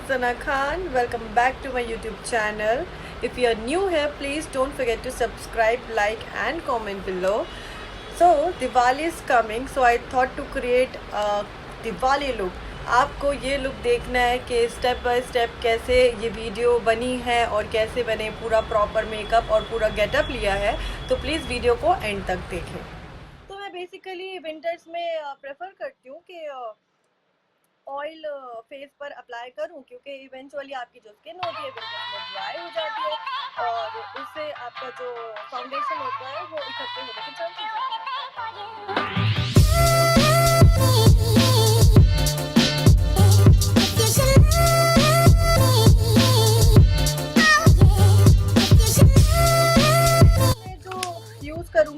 Sana Khan. Welcome back to my YouTube channel. If you are new here, please don't forget to subscribe, like and comment below. So Diwali is coming, so I thought to create a Diwali look. आपको ये look देखना है कि step by step कैसे ये video बनी है और कैसे मैंने पूरा प्रॉपर मेकअप और पूरा गेटअप लिया है, तो प्लीज़ वीडियो को एंड तक देखें। तो मैं बेसिकली विंटर्स में प्रेफर करती हूँ कि ऑयल फेस पर अप्लाई करूं, क्योंकि इवेंचुअली आपकी जो स्किन होती है विंटर्स में ड्राई हो जाती है और उससे आपका जो फाउंडेशन होता है वो इकट्ठे होने के चांसेस होते हैं।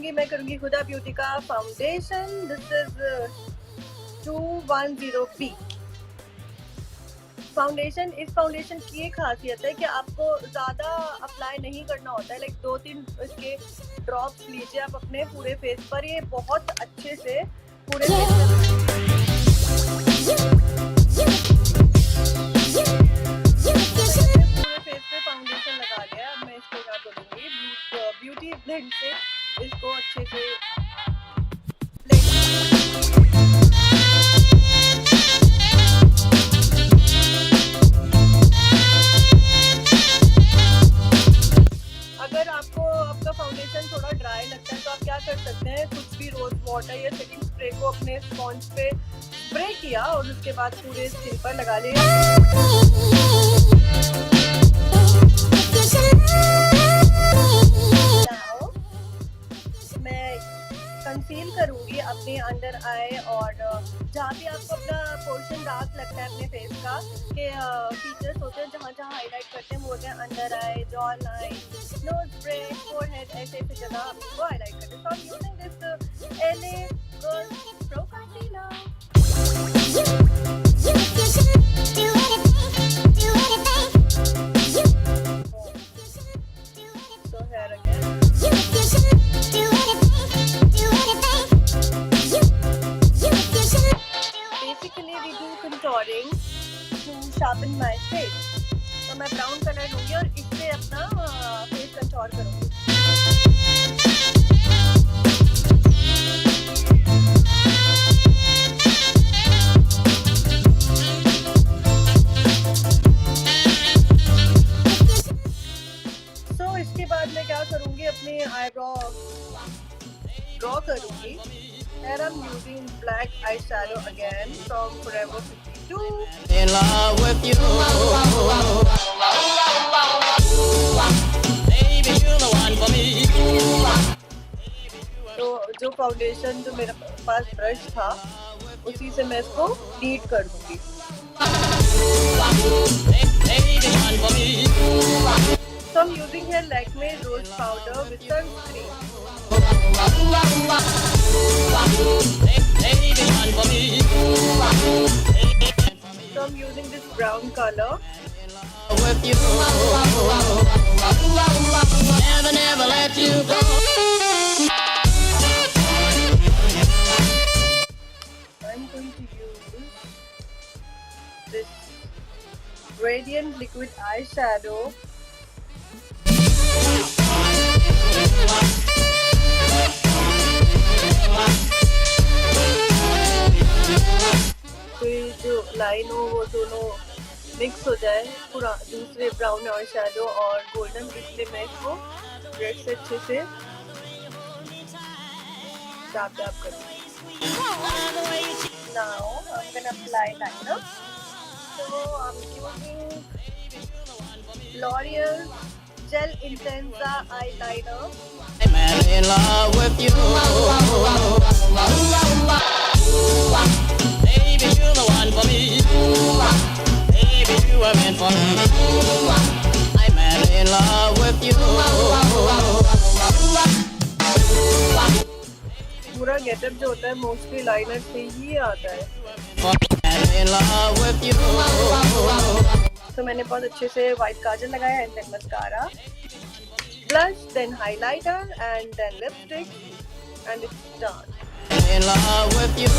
मैं करूंगी हुदा ब्यूटी का foundation. This is 210p foundation. इस फाउंडेशन की एक खासियत है कि आपको ज़्यादा अप्लाई नहीं करना होता है, लाइक 2-3 इसके ड्रॉप्स लीजिए आप अपने पूरे फेस पर, ये बहुत अच्छे से पूरे फेस पे फाउंडेशन लगा लिया। अब मैं इसको क्या करूँगी, ब्यूटी ब्लेंड से इसको अच्छे से अगर आपको आपका फाउंडेशन थोड़ा ड्राई लगता है तो आप क्या कर सकते हैं, कुछ भी रोज वाटर या सेटिंग स्प्रे को अपने स्पॉन्ज पे स्प्रे किया और उसके बाद पूरे स्किन पर लगा लिया। कंसील करूंगी अपने अंडर आई और जहाँ भी आपको अपना पोर्शन डार्क लगता है अपने फेस का, के फीचर्स होते हैं जहाँ जहाँ हाईलाइट करते हैं वो होते हैं under eye, jaw line, nose bridge, forehead, ऐसे ऐसे जगह हम इसको हाईलाइट करते हैं। So I am using this LA girl pro concealer. So here again. Contouring to sharpen my face. तो मैं ब्राउन कलर लूँगी और इससे अपना फेस कंटूर करूँगी। So इसके बाद मैं क्या करूँगी, अपने आईब्रो ड्रॉ करूँगी। And I'm using black eyeshadow again from Forever 52. In love with you. Baby, you're the one for me. तो जो फाउंडेशन जो मेरे पास ब्रश था उसी से मैं इसको नीट कर दूंगी। So I'm using here Lakme rose powder with sunscreen. So I'm using this brown color. Never, never let you go. I'm going to use this radiant liquid eyeshadow. तो ये जो लाइन हो वो दोनों मिक्स हो जाए, पूरा दूसरे ब्राउन और शैडो और गोल्डन, इसलिए मैं इसको ब्रश से अच्छे से टैप करूँगी। Now I'm gonna apply liner. So I'm using L'Oreal Gel Intensa eyeliner. I'm in love with you. Baby, you're the one for me. Baby, you are meant for me. I'm in love with you. पूरा getup जो होता है mostly liner से ही आता है। I'm in love with you. तो मैंने बहुत अच्छे से व्हाइट काजल लगाया and then mascara, blush, then highlighter and then lipstick, and it's done. In love with you.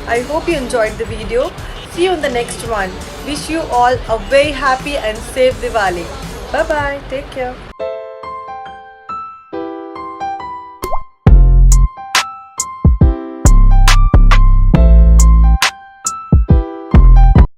I hope you enjoyed the video. See you in the next one. Wish you all a very happy and safe Diwali. Bye bye. Take care.